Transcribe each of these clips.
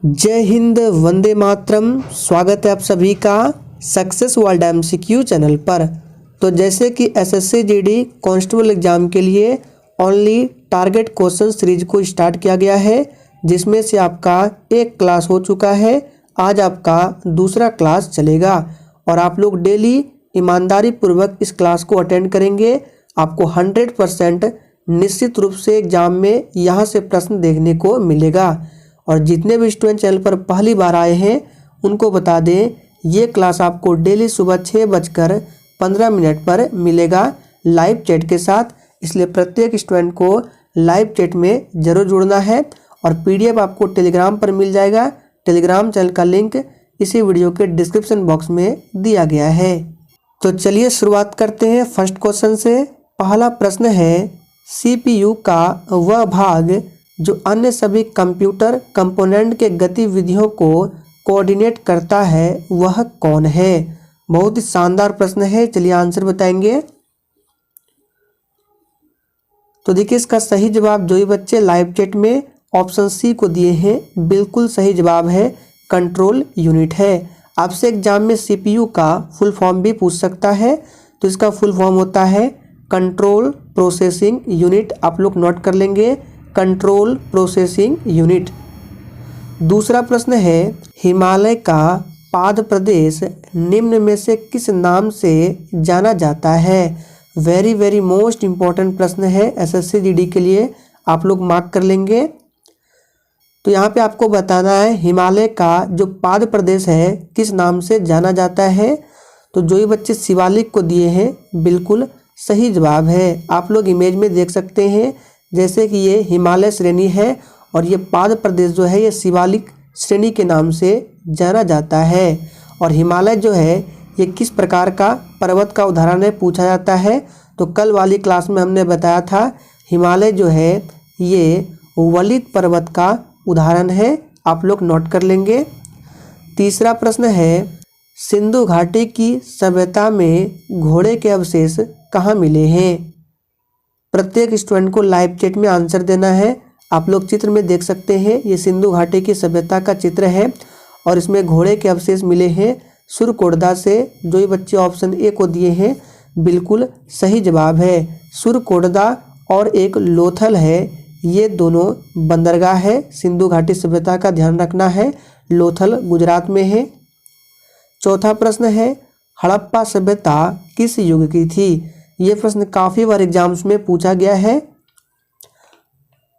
जय हिंद, वंदे मातरम। स्वागत है आप सभी का सक्सेस वर्ल्ड MCQ चैनल पर। तो जैसे कि SSC GD कांस्टेबल एग्जाम के लिए ओनली टारगेट क्वेश्चन सीरीज को स्टार्ट किया गया है, जिसमें से आपका एक क्लास हो चुका है। आज आपका दूसरा क्लास चलेगा और आप लोग डेली ईमानदारी पूर्वक इस क्लास को अटेंड करेंगे। आपको 100% निश्चित रूप से एग्जाम में यहाँ से प्रश्न देखने को मिलेगा। और जितने भी स्टूडेंट चैनल पर पहली बार आए हैं उनको बता दें, ये क्लास आपको डेली सुबह 6:15 पर मिलेगा लाइव चैट के साथ। इसलिए प्रत्येक स्टूडेंट को लाइव चैट में ज़रूर जुड़ना है। और PDF आपको टेलीग्राम पर मिल जाएगा। टेलीग्राम चैनल का लिंक इसी वीडियो के डिस्क्रिप्शन बॉक्स में दिया गया है। तो चलिए शुरुआत करते हैं फर्स्ट क्वेश्चन से। पहला प्रश्न है, CPU का वह भाग जो अन्य सभी कंप्यूटर कंपोनेंट के गतिविधियों को कोऑर्डिनेट करता है वह कौन है? बहुत ही शानदार प्रश्न है। चलिए आंसर बताएंगे। तो देखिए, इसका सही जवाब जो ही बच्चे लाइव चैट में ऑप्शन C को दिए हैं, बिल्कुल सही जवाब है, कंट्रोल यूनिट है। आपसे एग्जाम में CPU का फुल फॉर्म भी पूछ सकता है, तो इसका फुल फॉर्म होता है कंट्रोल प्रोसेसिंग यूनिट। आप लोग नोट कर लेंगे, कंट्रोल प्रोसेसिंग यूनिट। दूसरा प्रश्न है, हिमालय का पाद प्रदेश निम्न में से किस नाम से जाना जाता है? वेरी मोस्ट इम्पॉर्टेंट प्रश्न है SSC GD के लिए, आप लोग मार्क कर लेंगे। तो यहाँ पे आपको बताना है हिमालय का जो पाद प्रदेश है किस नाम से जाना जाता है। तो जो ही बच्चे शिवालिक को दिए हैं, बिल्कुल सही जवाब है। आप लोग इमेज में देख सकते हैं, जैसे कि ये हिमालय श्रेणी है और ये पाद प्रदेश जो है ये शिवालिक श्रेणी के नाम से जाना जाता है। और हिमालय जो है ये किस प्रकार का पर्वत का उदाहरण है पूछा जाता है। तो कल वाली क्लास में हमने बताया था हिमालय जो है ये वलित पर्वत का उदाहरण है, आप लोग नोट कर लेंगे। तीसरा प्रश्न है, सिंधु घाटी की सभ्यता में घोड़े के अवशेष कहाँ मिले हैं? प्रत्येक स्टूडेंट को लाइव चैट में आंसर देना है। आप लोग चित्र में देख सकते हैं, ये सिंधु घाटी की सभ्यता का चित्र है और इसमें घोड़े के अवशेष मिले हैं सुरकोटदा से। जो ये बच्चे ऑप्शन A को दिए हैं, बिल्कुल सही जवाब है। सुरकोटदा और एक लोथल है, ये दोनों बंदरगाह है सिंधु घाटी सभ्यता का, ध्यान रखना है। लोथल गुजरात में है। चौथा प्रश्न है, हड़प्पा सभ्यता किस युग की थी? ये प्रश्न काफ़ी बार एग्जाम्स में पूछा गया है।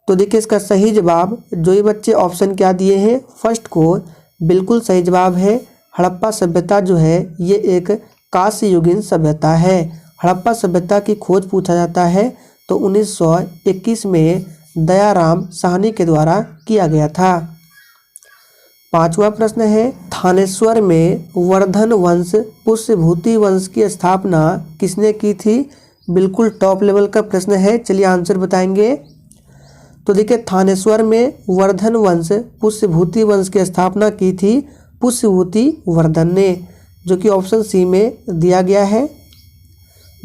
तो देखिए, इसका सही जवाब जो ये बच्चे ऑप्शन क्या दिए हैं फर्स्ट को, बिल्कुल सही जवाब है। हड़प्पा सभ्यता जो है ये एक कांस्य युगीन सभ्यता है। हड़प्पा सभ्यता की खोज पूछा जाता है तो 1921 में दयाराम साहनी के द्वारा किया गया था। पांचवा प्रश्न है, थानेश्वर में वर्धन वंश पुष्यभूति वंश की स्थापना किसने की थी? बिल्कुल टॉप लेवल का प्रश्न है। चलिए आंसर बताएंगे। तो देखिए, थानेश्वर में वर्धन वंश पुष्यभूति वंश की स्थापना की थी पुष्यभूति वर्धन ने, जो कि ऑप्शन C में दिया गया है।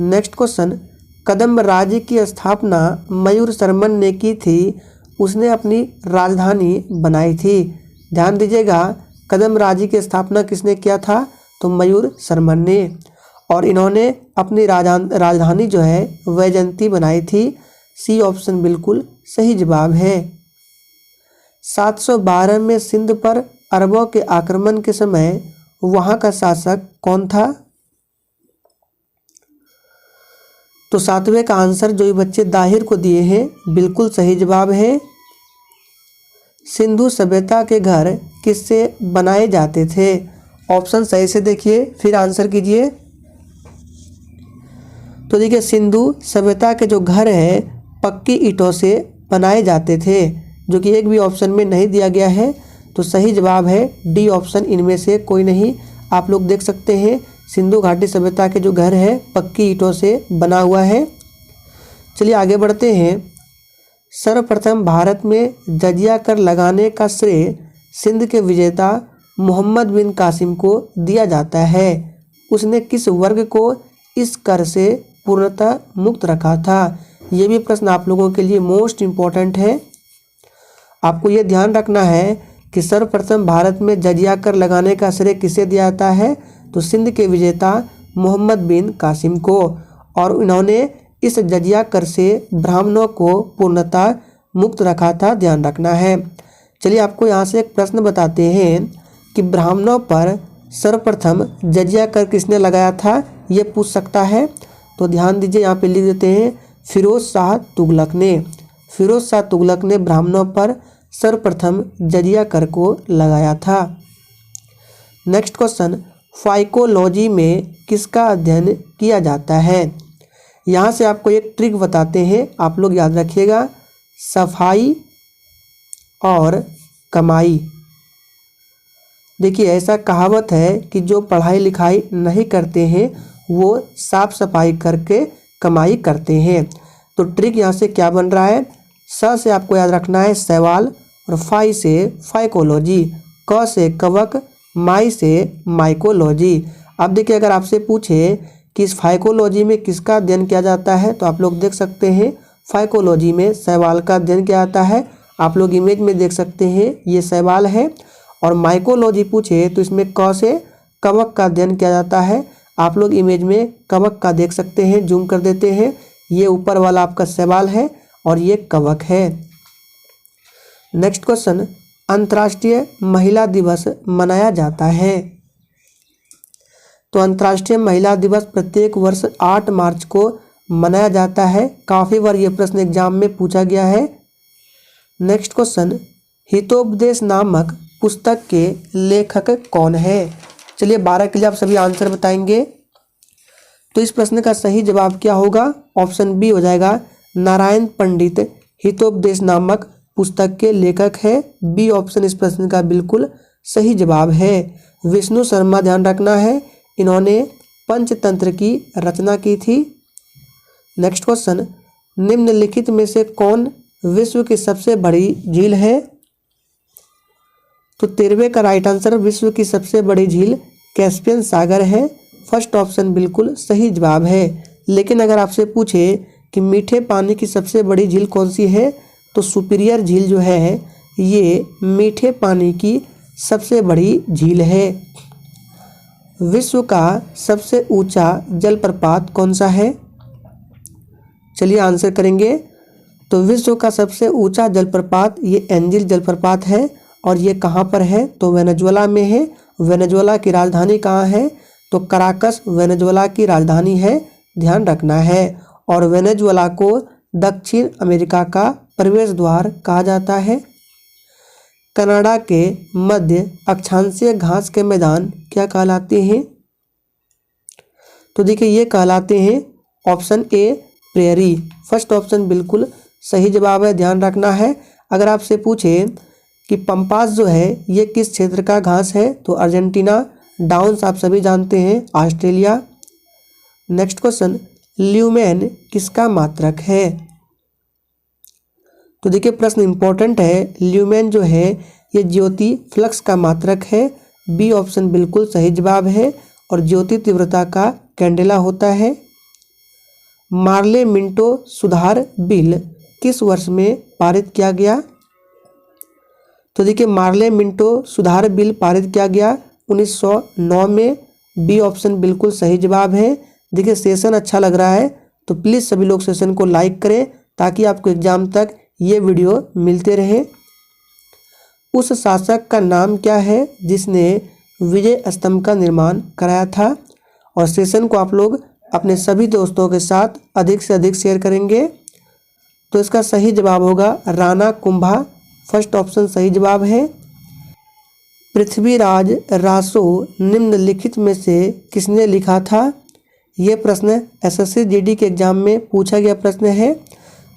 नेक्स्ट क्वेश्चन, कदम्ब राज्य की स्थापना मयूर शर्मन ने की थी, उसने अपनी राजधानी बनाई थी। ध्यान दीजिएगा, कदम्ब राज्य की स्थापना किसने किया था? तो मयूर शर्मन ने। और इन्होंने अपनी राजधानी जो है वैजयंती बनाई थी। C ऑप्शन बिल्कुल सही जवाब है। 712 में सिंध पर अरबों के आक्रमण के समय वहाँ का शासक कौन था? तो सातवें का आंसर जो ये बच्चे दाहिर को दिए हैं, बिल्कुल सही जवाब है। सिंधु सभ्यता के घर किससे बनाए जाते थे? ऑप्शन सही से देखिए, फिर आंसर कीजिए। तो देखिए, सिंधु सभ्यता के जो घर है पक्की ईंटों से बनाए जाते थे, जो कि एक भी ऑप्शन में नहीं दिया गया है। तो सही जवाब है D ऑप्शन, इनमें से कोई नहीं। आप लोग देख सकते हैं सिंधु घाटी सभ्यता के जो घर है पक्की ईंटों से बना हुआ है। चलिए आगे बढ़ते हैं। सर्वप्रथम भारत में जजिया कर लगाने का श्रेय सिंध के विजेता मोहम्मद बिन कासिम को दिया जाता है। उसने किस वर्ग को इस कर से पूर्णतः मुक्त रखा था? ये भी प्रश्न आप लोगों के लिए मोस्ट इम्पॉर्टेंट है। आपको ये ध्यान रखना है कि सर्वप्रथम भारत में जजिया कर लगाने का श्रेय किसे दिया जाता है? तो सिंध के विजेता मोहम्मद बिन कासिम को। और इन्होंने इस जजिया कर से ब्राह्मणों को पूर्णतः मुक्त रखा था, ध्यान रखना है। चलिए आपको यहाँ से एक प्रश्न बताते हैं कि ब्राह्मणों पर सर्वप्रथम जजिया कर किसने लगाया था, ये पूछ सकता है। तो ध्यान दीजिए, यहाँ पे लिख देते हैं फिरोज शाह तुगलक ने। फिरोज शाह तुगलक ने ब्राह्मणों पर सर्वप्रथम जजिया कर को लगाया था। नेक्स्ट क्वेश्चन, फाइकोलॉजी में किसका अध्ययन किया जाता है? यहाँ से आपको एक ट्रिक बताते हैं, आप लोग याद रखिएगा। सफाई और कमाई। देखिए ऐसा कहावत है कि जो पढ़ाई लिखाई नहीं करते हैं वो साफ सफाई करके कमाई करते हैं। तो ट्रिक यहाँ से क्या बन रहा है? स से आपको याद रखना है सवाल, और फाई से फाइकोलॉजी, क से कवक, माई से माइकोलॉजी। अब देखिए अगर आपसे पूछे कि इस फाइकोलॉजी में किसका अध्ययन किया जाता है, तो आप लोग देख सकते हैं फाइकोलॉजी में शैवाल का अध्ययन किया जाता है। आप लोग इमेज में देख सकते हैं ये शैवाल है। और माइकोलॉजी पूछे तो इसमें क से कवक का अध्ययन किया जाता है। आप लोग इमेज में कवक का देख सकते हैं, जूम कर देते हैं। ये ऊपर वाला आपका शैवाल है और ये कवक है। नेक्स्ट क्वेश्चन, अंतर्राष्ट्रीय महिला दिवस मनाया जाता है। तो अंतर्राष्ट्रीय महिला दिवस प्रत्येक वर्ष 8 मार्च को मनाया जाता है। काफ़ी बार ये प्रश्न एग्जाम में पूछा गया है। नेक्स्ट क्वेश्चन, हितोपदेश नामक पुस्तक के लेखक कौन है? चलिए 12 के लिए आप सभी आंसर बताएंगे। तो इस प्रश्न का सही जवाब क्या होगा? ऑप्शन बी हो जाएगा, नारायण पंडित हितोपदेश नामक पुस्तक के लेखक है। बी ऑप्शन इस प्रश्न का बिल्कुल सही जवाब है। विष्णु शर्मा, ध्यान रखना है, इन्होंने पंचतंत्र की रचना की थी। नेक्स्ट क्वेश्चन, निम्नलिखित में से कौन विश्व की सबसे बड़ी झील है? तो 13वें का राइट आंसर, विश्व की सबसे बड़ी झील कैस्पियन सागर है। फर्स्ट ऑप्शन बिल्कुल सही जवाब है। लेकिन अगर आपसे पूछे कि मीठे पानी की सबसे बड़ी झील कौन सी है, तो सुपीरियर झील जो है ये मीठे पानी की सबसे बड़ी झील है। विश्व का सबसे ऊंचा जलप्रपात कौन सा है? चलिए आंसर करेंगे। तो विश्व का सबसे ऊंचा जलप्रपात ये एंजिल जलप्रपात है। और ये कहाँ पर है? तो वेनेजुएला में है। वेनेजुएला की राजधानी कहाँ है? तो कराकस वेनेजुएला की राजधानी है, ध्यान रखना है। और वेनेजुएला को दक्षिण अमेरिका का प्रवेश द्वार कहा जाता है। कनाडा के मध्य अक्षांशीय घास के मैदान क्या कहलाते हैं? तो देखिए ये कहलाते हैं option A prairie. First option बिल्कुल सही जवाब है, ध्यान रखना है। अगर आपसे पूछे कि पंपास जो है ये किस क्षेत्र का घास है, तो अर्जेंटीना। डाउन्स आप सभी जानते हैं, ऑस्ट्रेलिया। नेक्स्ट क्वेश्चन, ल्यूमेन किसका मात्रक है? तो देखिए प्रश्न इंपॉर्टेंट है। ल्यूमेन जो है ये ज्योति फ्लक्स का मात्रक है। बी ऑप्शन बिल्कुल सही जवाब है। और ज्योति तीव्रता का कैंडेला होता है। मार्ले मिंटो सुधार बिल किस वर्ष में पारित किया गया? तो देखिए मार्ले मिंटो सुधार बिल पारित किया गया 1909 में। बी ऑप्शन बिल्कुल सही जवाब है। देखिए सेशन अच्छा लग रहा है तो प्लीज़ सभी लोग सेशन को लाइक करें ताकि आपको एग्जाम तक ये वीडियो मिलते रहे। उस शासक का नाम क्या है जिसने विजय स्तंभ का निर्माण कराया था? और सेशन को आप लोग अपने सभी दोस्तों के साथ अधिक से अधिक शेयर करेंगे। तो इसका सही जवाब होगा राणा कुंभा। फर्स्ट ऑप्शन सही जवाब है। पृथ्वीराज रासो निम्नलिखित में से किसने लिखा था? ये प्रश्न एसएससी जीडी के एग्जाम में पूछा गया प्रश्न है।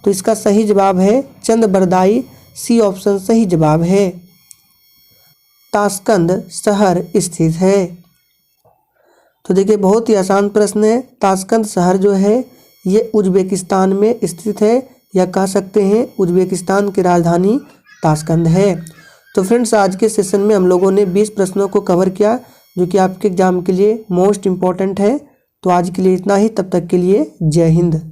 तो इसका सही जवाब है चंद्रबरदाई। सी ऑप्शन सही जवाब है। ताशकंद शहर स्थित है। तो देखिए बहुत ही आसान प्रश्न है। ताशकंद शहर जो है ये उज्बेकिस्तान में स्थित है, या कह सकते हैं उज्बेकिस्तान की राजधानी ताशकंद है। तो फ्रेंड्स आज के सेशन में हम लोगों ने 20 प्रश्नों को कवर किया जो कि आपके एग्जाम के लिए मोस्ट इम्पॉर्टेंट है। तो आज के लिए इतना ही, तब तक के लिए जय हिंद।